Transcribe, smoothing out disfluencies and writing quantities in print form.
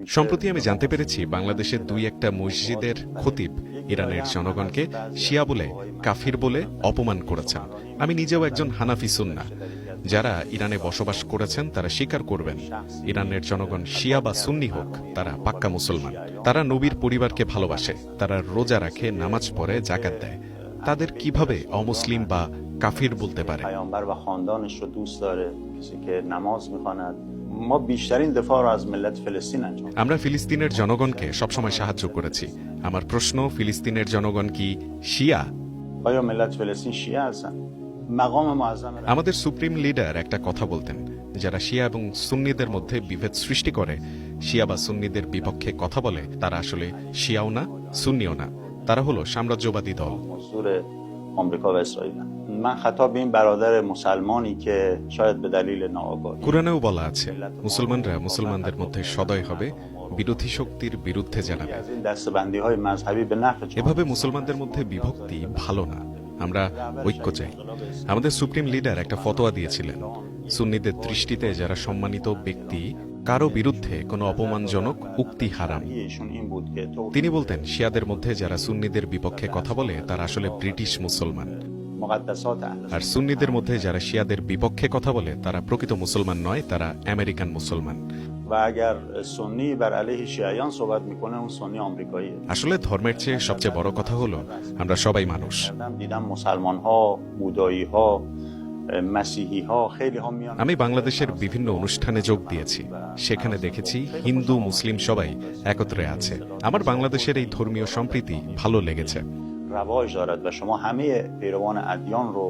সম্প্রতি আমি জানতে পেরেছি বাংলাদেশের দুই একটা মসজিদের খতিব ইরানের জনগণকে শিয়া বলে, কাফির বলে অপমান করেছেন। আমি নিজেও একজন হানাফি সুন্না। যারা ইরানে বসবাস করেছেন তারা স্বীকার করবেন, ইরানের জনগণ শিয়া বা সুন্নি হোক, তারা পাক্কা মুসলমান। তারা নবীর পরিবারকে ভালোবাসে, তারা রোজা রাখে, নামাজ পড়ে, জাকাত দেয়। তাদের কিভাবে অমুসলিম বা কাফির বলতে পারে? پیامبر و خاندانش رو دوست داره، کسی که نماز میخواند. ما بیشترین دفاع رو از ملت فلسطین انجام میدیم. আমরা ফিলিস্তিনের জনগণকে সবসময় সাহায্য করেছি। আমার প্রশ্ন, ফিলিস্তিনের জনগণ কি শিয়া? آیا ملت فلسطین شیعه هستن؟ مقام معظم আমাদের সুপ্রিম লিডার একটা কথা বলতেন, যারা শিয়া এবং সুন্নিদের মধ্যে বিভেদ সৃষ্টি করে, শিয়া বা সুন্নিদের বিপক্ষে কথা বলে, তারা আসলে শিয়াও না, সুন্নিও না, তারা হলো সাম্রাজ্যবাদী দল। حضور آمریکا و اسرائیل. من خطاب به این برادر مسلمانی که شاید به دلیل ناآگاهی কুরআনেও বলা আছে, মুসলমানরা মুসলমানদের মধ্যে সদয় হবে, বিরোধী শক্তির বিরুদ্ধে জানাবে। از این دسته‌بندی‌های مذهبی به نفع এভাবে মুসলমানদের মধ্যে বিভক্তি ভালো না, আমরা ঐক্য চাই। আমাদের সুপ্রিম লিডার একটা ফতোয়া দিয়েছিলেন, সুন্নিদের দৃষ্টিতে যারা সম্মানিত ব্যক্তি, কারো বিরুদ্ধে কোনো অপমানজনক উক্তি হারাম। ایشون این بود که تو তিনি বলতেন, শিয়াদের মধ্যে যারা সুন্নিদের বিপক্ষে কথা বলে তারা আসলে ব্রিটিশ মুসলমান, مقدسات اهل আর সুন্নিদের মধ্যে যারা শিয়াদের বিপক্ষে কথা বলে তারা প্রকৃত মুসলমান নয়, তারা আমেরিকান মুসলমান। و اگر سنی بر علیه شیعیان صحبت میکنه اون سنی آمریکاییه. আসলে ধর্মের চেয়ে সবচেয়ে বড় কথা হলো আমরা সবাই মানুষ। دیدم مسلمان ها، بودایی ها، مسیحی ها خیلی ها میان. আমি বাংলাদেশের বিভিন্ন অনুষ্ঠানে যোগ দিয়েছি, সেখানে দেখেছি হিন্দু মুসলিম সবাই একত্রে আছে। আমার বাংলাদেশের এই ধর্মীয় সম্প্রীতি ভালো লেগেছে। رواج دارد و شما همه پیروان ادیان رو